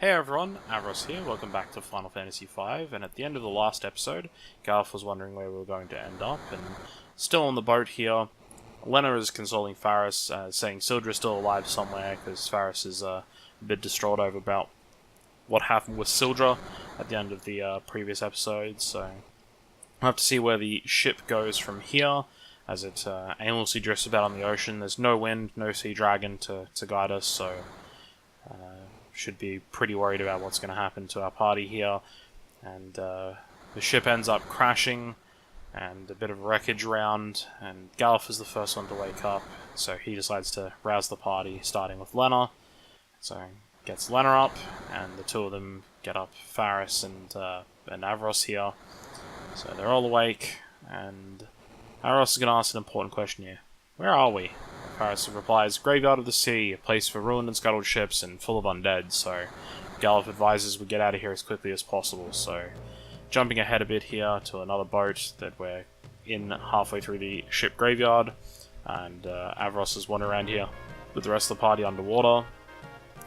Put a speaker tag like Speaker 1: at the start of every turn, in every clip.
Speaker 1: Hey everyone, Avros here, welcome back to Final Fantasy V, and at the end of the last episode, Galuf was wondering where we were going to end up, and still on the boat here, Lena is consoling Faris, saying Sildra's still alive somewhere, because Faris is a bit distraught over about what happened with Sildra at the end of the previous episode, so we'll have to see where the ship goes from here, as it aimlessly drifts about on the ocean. There's no wind, no sea dragon to guide us, so should be pretty worried about what's going to happen to our party here. And the ship ends up crashing, and a bit of wreckage around, and Galuf is the first one to wake up, so he decides to rouse the party, starting with Lena. So gets Lena up, and the two of them get up Faris and Avros here. So they're all awake, and Avros is going to ask an important question here. Where are we? Faris replies, Graveyard of the Sea, a place for ruined and scuttled ships and full of undead, so Galuf advises we get out of here as quickly as possible. So jumping ahead a bit here to another boat that we're in halfway through the ship graveyard, and Avros is wandering around here with the rest of the party underwater,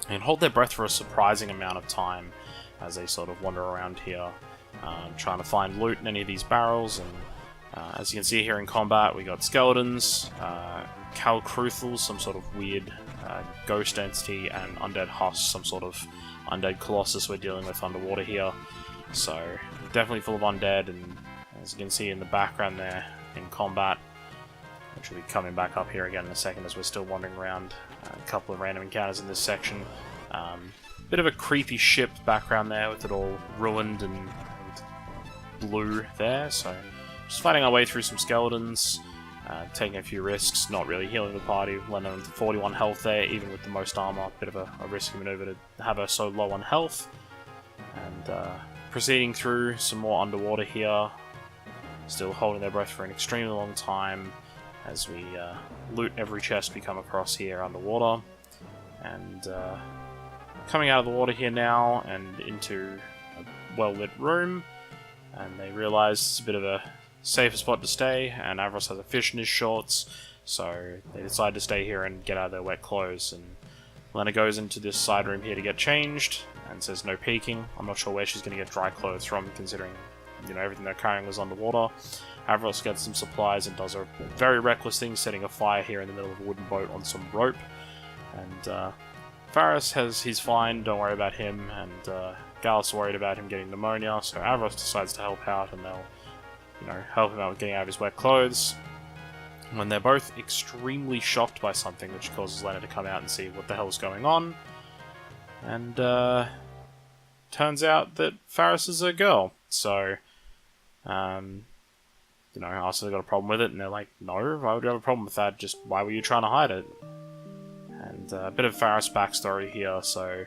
Speaker 1: and hold their breath for a surprising amount of time as they sort of wander around here, trying to find loot in any of these barrels. And as you can see here in combat, we got skeletons, Calcruthal, some sort of weird ghost entity, and Undead Husk, some sort of undead colossus we're dealing with underwater here. So definitely full of undead, and as you can see in the background there in combat, which will be coming back up here again in a second as we're still wandering around, a couple of random encounters in this section. Bit of a creepy ship background there with it all ruined and blue there, so just fighting our way through some skeletons. Taking a few risks, not really healing the party. Lena with 41 health there, even with the most armor. Bit of a risky maneuver to have her so low on health. And proceeding through some more underwater here. Still holding their breath for an extremely long time as we loot every chest we come across here underwater. And coming out of the water here now and into a well-lit room. And they realize it's a bit of a safer spot to stay, and Avros has a fish in his shorts, so they decide to stay here and get out of their wet clothes. And Lena goes into this side room here to get changed, and says no peeking. I'm not sure where she's going to get dry clothes from, considering everything they're carrying was underwater. Avros gets some supplies and does a very reckless thing, setting a fire here in the middle of a wooden boat on some rope. And Faris he's fine, don't worry about him, and Galuf's worried about him getting pneumonia, so Avros decides to help out, and they'll help him out with getting out of his wet clothes, when they're both extremely shocked by something, which causes Lena to come out and see what the hell's going on. And turns out that Faris is a girl, so ask if they got a problem with it, and they're like, no, why would you have a problem with that, just why were you trying to hide it? And a bit of Faris' backstory here. So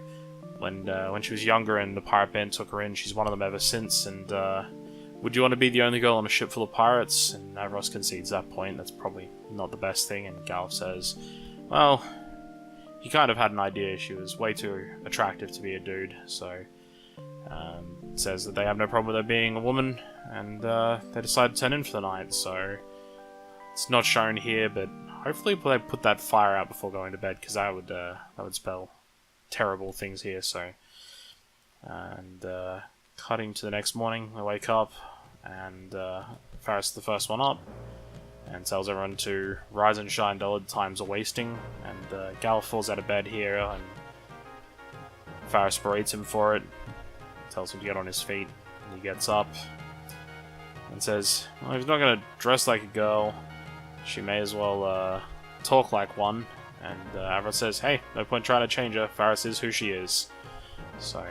Speaker 1: when she was younger and the pirate band took her in, she's one of them ever since, and would you want to be the only girl on a ship full of pirates? And Avros concedes that point. That's probably not the best thing. And Galuf says, well, he kind of had an idea. She was way too attractive to be a dude. So says that they have no problem with her being a woman. And they decide to turn in for the night. So it's not shown here, but hopefully they put that fire out before going to bed, because that would spell terrible things here. So cutting to the next morning, they wake up, and Faris is the first one up, and tells everyone to rise and shine, dollar times are wasting, and Galuf falls out of bed here, and Faris berates him for it, tells him to get on his feet, and he gets up, and says, well, if he's not going to dress like a girl, she may as well talk like one, and Avros says, hey, no point trying to change her, Faris is who she is. So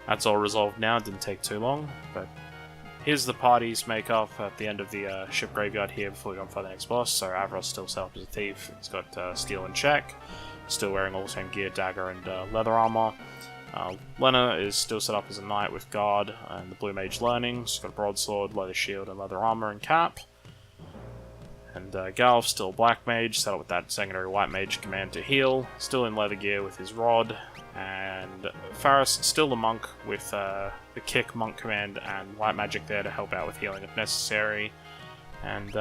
Speaker 1: that's all resolved now, it didn't take too long, but here's the party's makeup at the end of the ship graveyard here before we go on for the next boss. So Avros still set up as a thief, he's got steel in check, still wearing all the same gear, dagger and leather armor. Lena is still set up as a knight with guard and the blue mage learning, she's got a broadsword, leather shield and leather armor and cap. And Galuf still black mage, set up with that secondary white mage command to heal, still in leather gear with his rod. And Faris, still the monk with the kick monk command and white magic there to help out with healing if necessary. And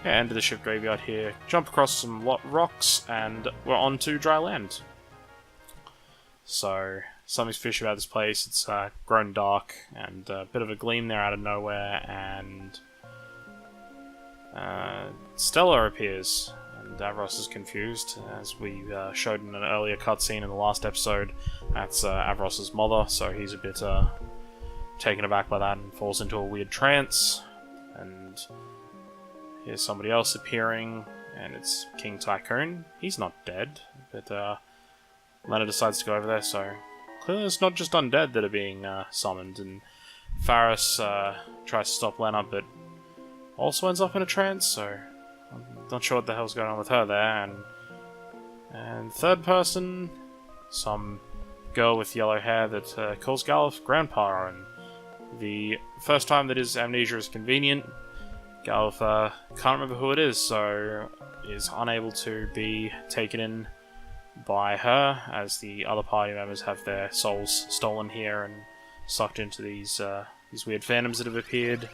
Speaker 1: enter the ship graveyard here, jump across some rocks, and we're on to dry land. So something's fishy about this place. It's grown dark, and a bit of a gleam there out of nowhere, and Stella appears, and Avros is confused, as we showed in an earlier cutscene in the last episode. That's Avros' mother, so he's a bit taken aback by that and falls into a weird trance. And here's somebody else appearing, and it's King Tycoon. He's not dead, but Lena decides to go over there, so clearly it's not just undead that are being summoned, and Faris tries to stop Lena, but also ends up in a trance, so I'm not sure what the hell's going on with her there. And third person, some girl with yellow hair that calls Galuf Grandpa, and the first time that his amnesia is convenient, Galuf can't remember who it is, so is unable to be taken in by her, as the other party members have their souls stolen here and sucked into these weird phantoms that have appeared.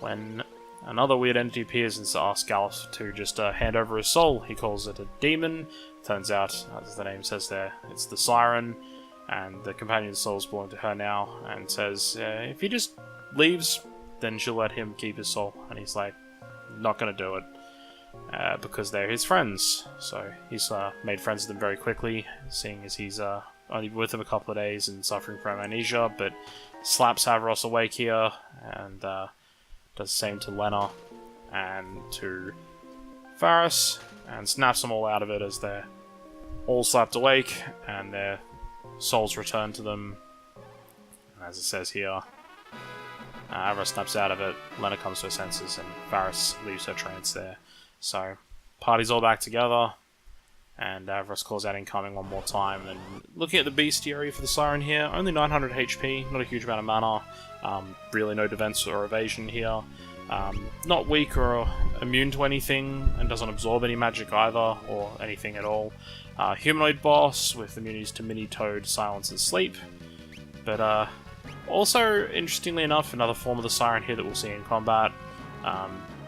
Speaker 1: When another weird entity appears and asks Galuf to just hand over his soul, he calls it a demon. Turns out, as the name says there, it's the Siren, and the companion's souls belong to her now, and says if he just leaves, then she'll let him keep his soul. And he's like, not gonna do it, because they're his friends. So he's made friends with them very quickly, seeing as he's only with them a couple of days and suffering from amnesia, but slaps Avros awake here, and does the same to Lena and to Faris, and snaps them all out of it as they're all slapped awake, and their souls return to them. And as it says here, Avros snaps out of it, Lena comes to her senses, and Faris leaves her trance there. So, party's all back together, and Avros calls out incoming one more time. And looking at the bestiary for the Siren here, only 900 HP, not a huge amount of mana, really no defense or evasion here. Not weak or immune to anything, and doesn't absorb any magic either, or anything at all. Humanoid boss with immunities to Mini Toad, Silence and Sleep. But also, interestingly enough, another form of the Siren here that we'll see in combat.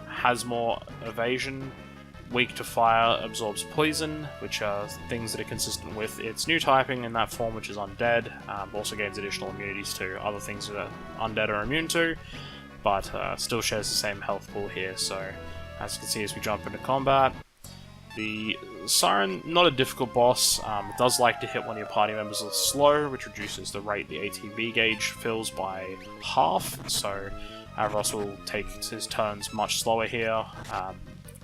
Speaker 1: Has more evasion, weak to fire, absorbs poison, which are things that are consistent with its new typing in that form, which is undead. Also gains additional immunities to other things that undead are immune to, but still shares the same health pool here. So, as you can see as we jump into combat, the Siren, not a difficult boss, does like to hit one of your party members with slow, which reduces the rate the ATB gauge fills by half, so Avros will take his turns much slower here.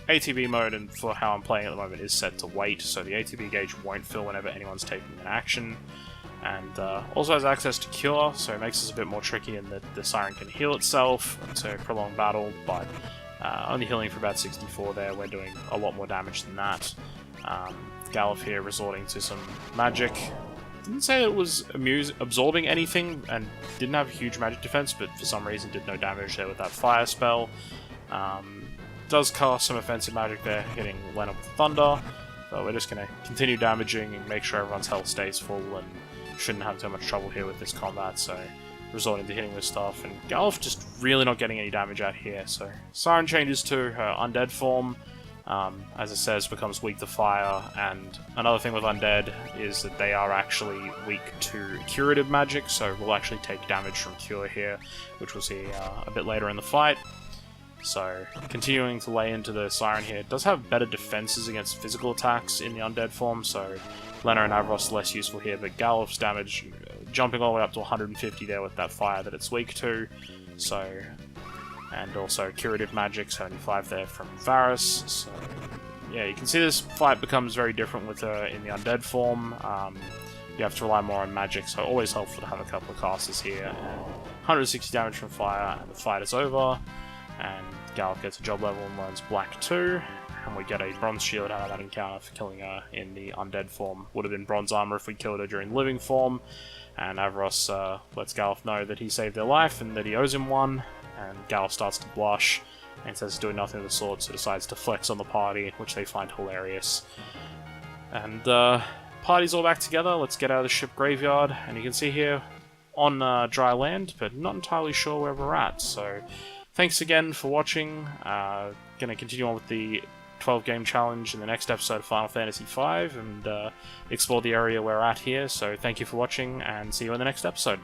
Speaker 1: ATB mode, and for how I'm playing at the moment, is set to wait, so the ATB gauge won't fill whenever anyone's taking an action. And also has access to cure, so it makes this a bit more tricky in that the Siren can heal itself to prolong battle, but only healing for about 64 there. We're doing a lot more damage than that. Galuf here resorting to some magic. Didn't say it was absorbing anything, and didn't have a huge magic defense, but for some reason did no damage there with that fire spell. Does cast some offensive magic there, hitting Lena with thunder. So we're just going to continue damaging and make sure everyone's health stays full, and shouldn't have too much trouble here with this combat, so resorting to hitting this stuff. And Galuf just really not getting any damage out here, so Siren changes to her undead form. As it says, becomes weak to fire, and another thing with undead is that they are actually weak to curative magic, so we'll actually take damage from cure here, which we'll see a bit later in the fight. So, continuing to lay into the Siren here. It does have better defenses against physical attacks in the undead form, so Lena and Avros are less useful here, but Galuf's damage jumping all the way up to 150 there with that fire that it's weak to, so... And also curative magic, 75 there from Faris. So, yeah, you can see this fight becomes very different with her in the undead form. You have to rely more on magic, so always helpful to have a couple of casters here. And 160 damage from fire, and the fight is over. And Galuf gets a job level and learns Black 2. And we get a bronze shield out of that encounter for killing her in the undead form. Would have been bronze armor if we killed her during living form. And Avros lets Galuf know that he saved their life and that he owes him one. And Galuf starts to blush and says he's doing nothing of the sort, so decides to flex on the party, which they find hilarious. And party's all back together. Let's get out of the ship graveyard, and you can see here on dry land, but not entirely sure where we're at. So thanks again for watching. Gonna continue on with the 12 game challenge in the next episode of Final Fantasy V, and explore the area we're at here. So thank you for watching, and see you in the next episode.